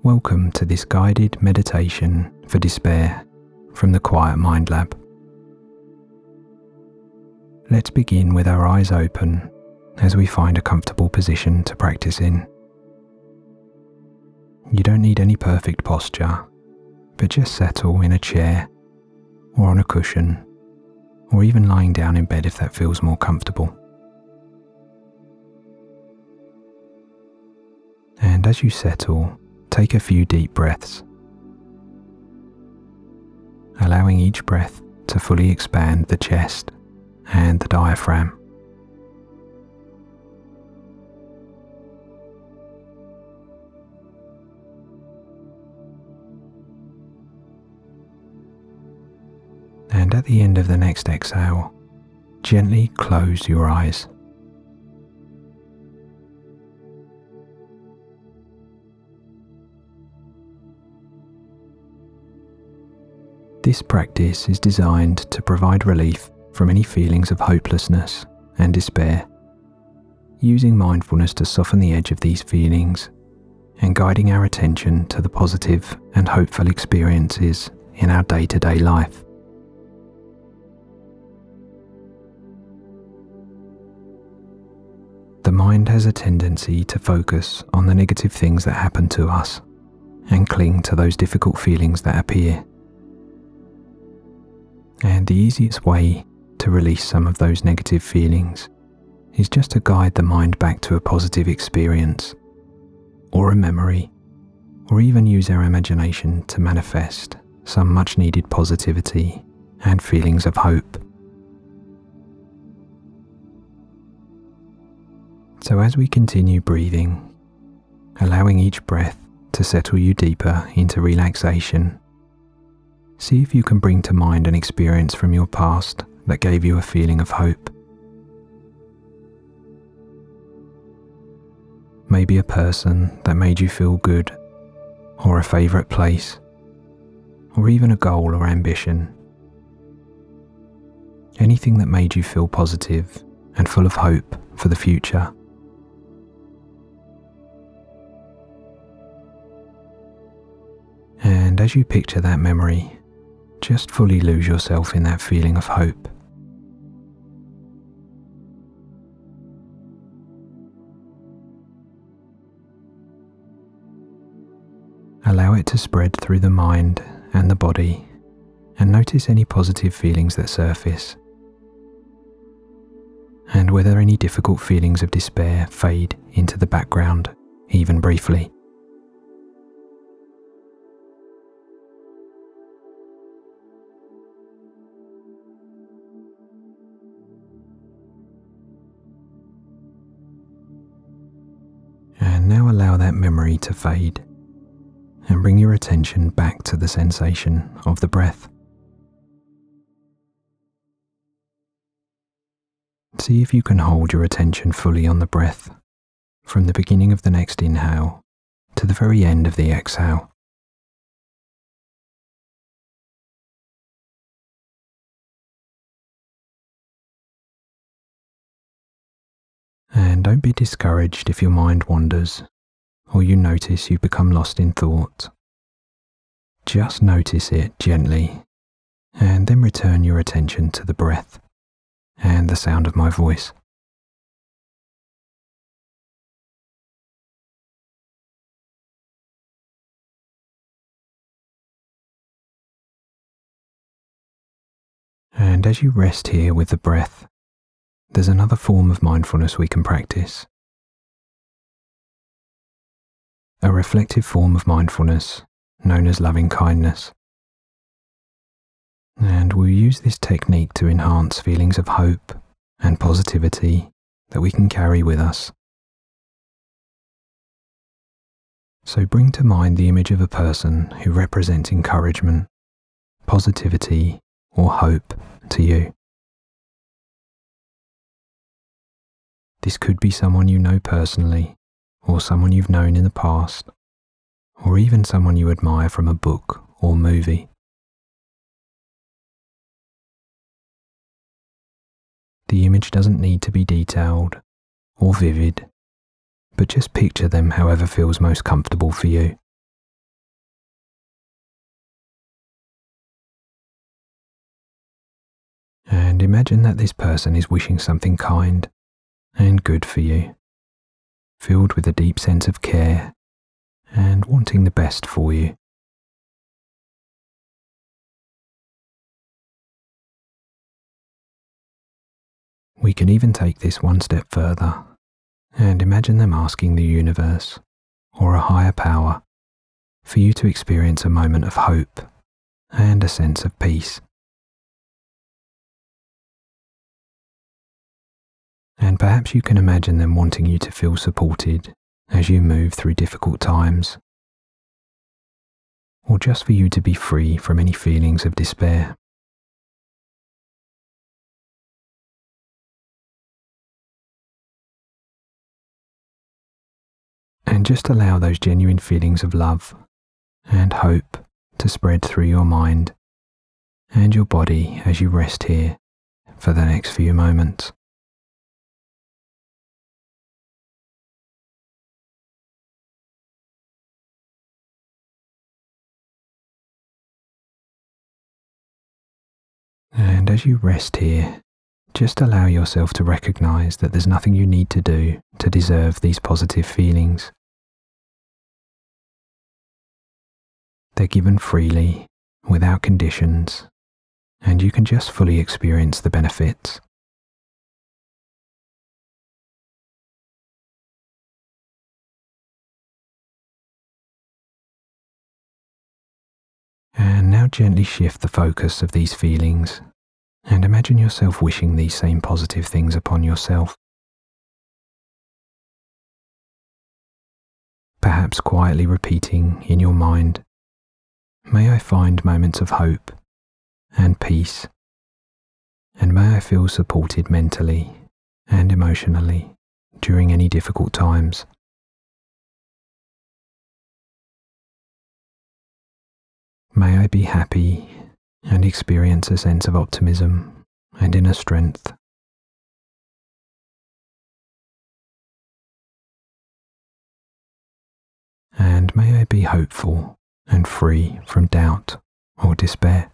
Welcome to this guided meditation for despair from the Quiet Mind Lab. Let's begin with our eyes open as we find a comfortable position to practice in. You don't need any perfect posture, but just settle in a chair or on a cushion, or even lying down in bed if that feels more comfortable. And as you settle, take a few deep breaths, allowing each breath to fully expand the chest and the diaphragm. And at the end of the next exhale, gently close your eyes. This practice is designed to provide relief from any feelings of hopelessness and despair, using mindfulness to soften the edge of these feelings and guiding our attention to the positive and hopeful experiences in our day-to-day life. The mind has a tendency to focus on the negative things that happen to us and cling to those difficult feelings that appear. And the easiest way to release some of those negative feelings is just to guide the mind back to a positive experience, or a memory, or even use our imagination to manifest some much needed positivity and feelings of hope. So as we continue breathing, allowing each breath to settle you deeper into relaxation, see if you can bring to mind an experience from your past that gave you a feeling of hope. Maybe a person that made you feel good, or a favourite place, or even a goal or ambition. Anything that made you feel positive and full of hope for the future. And as you picture that memory, just fully lose yourself in that feeling of hope. Allow it to spread through the mind and the body, and notice any positive feelings that surface, and whether any difficult feelings of despair fade into the background, even briefly. And now allow that memory to fade and bring your attention back to the sensation of the breath. See if you can hold your attention fully on the breath from the beginning of the next inhale to the very end of the exhale. And don't be discouraged if your mind wanders or you notice you become lost in thought. Just notice it gently and then return your attention to the breath and the sound of my voice. And as you rest here with the breath, there's another form of mindfulness we can practice. A reflective form of mindfulness known as loving kindness. And we'll use this technique to enhance feelings of hope and positivity that we can carry with us. So bring to mind the image of a person who represents encouragement, positivity, or hope to you. This could be someone you know personally, or someone you've known in the past, or even someone you admire from a book or movie. The image doesn't need to be detailed or vivid, but just picture them however feels most comfortable for you. And imagine that this person is wishing something kind and good for you, filled with a deep sense of care and wanting the best for you. We can even take this one step further and imagine them asking the universe or a higher power for you to experience a moment of hope and a sense of peace. And perhaps you can imagine them wanting you to feel supported as you move through difficult times, or just for you to be free from any feelings of despair. And just allow those genuine feelings of love and hope to spread through your mind and your body as you rest here for the next few moments. And as you rest here, just allow yourself to recognize that there's nothing you need to do to deserve these positive feelings. They're given freely, without conditions, and you can just fully experience the benefits. And now gently shift the focus of these feelings and imagine yourself wishing these same positive things upon yourself. Perhaps quietly repeating in your mind, "May I find moments of hope and peace, and may I feel supported mentally and emotionally during any difficult times." May I be happy and experience a sense of optimism and inner strength. And may I be hopeful and free from doubt or despair.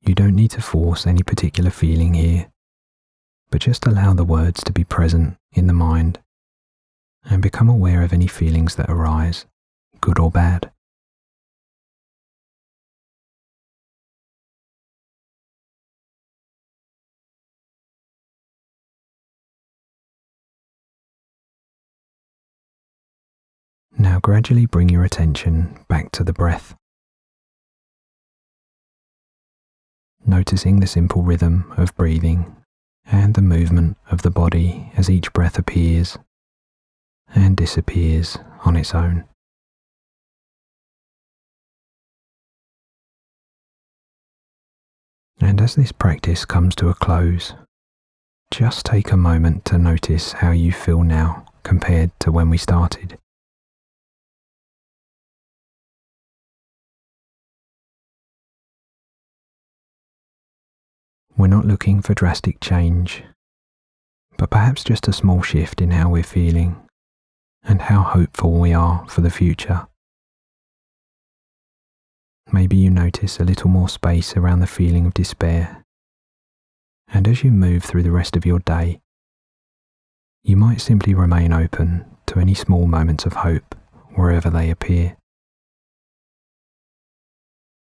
You don't need to force any particular feeling here, but just allow the words to be present in the mind and become aware of any feelings that arise, good or bad. Now gradually bring your attention back to the breath, noticing the simple rhythm of breathing and the movement of the body as each breath appears and disappears on its own. And as this practice comes to a close, just take a moment to notice how you feel now compared to when we started. We're not looking for drastic change, but perhaps just a small shift in how we're feeling and how hopeful we are for the future. Maybe you notice a little more space around the feeling of despair, and as you move through the rest of your day, you might simply remain open to any small moments of hope wherever they appear.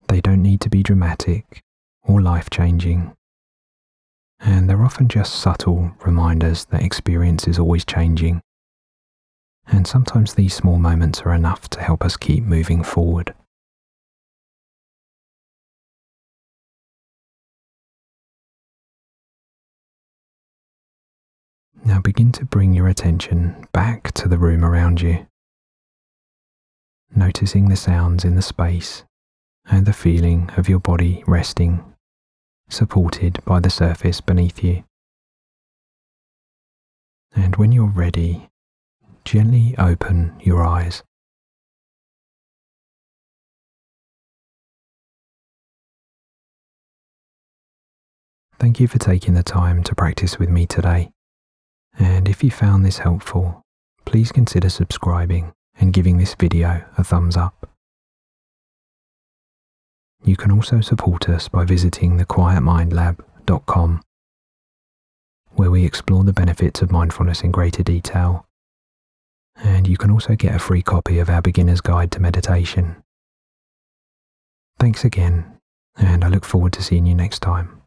They don't need to be dramatic or life-changing, and they're often just subtle reminders that experience is always changing, and sometimes these small moments are enough to help us keep moving forward. Now begin to bring your attention back to the room around you, noticing the sounds in the space and the feeling of your body resting, supported by the surface beneath you. And when you're ready, gently open your eyes. Thank you for taking the time to practice with me today. And if you found this helpful, please consider subscribing and giving this video a thumbs up. You can also support us by visiting thequietmindlab.com, where we explore the benefits of mindfulness in greater detail, and you can also get a free copy of our Beginner's Guide to Meditation. Thanks again, and I look forward to seeing you next time.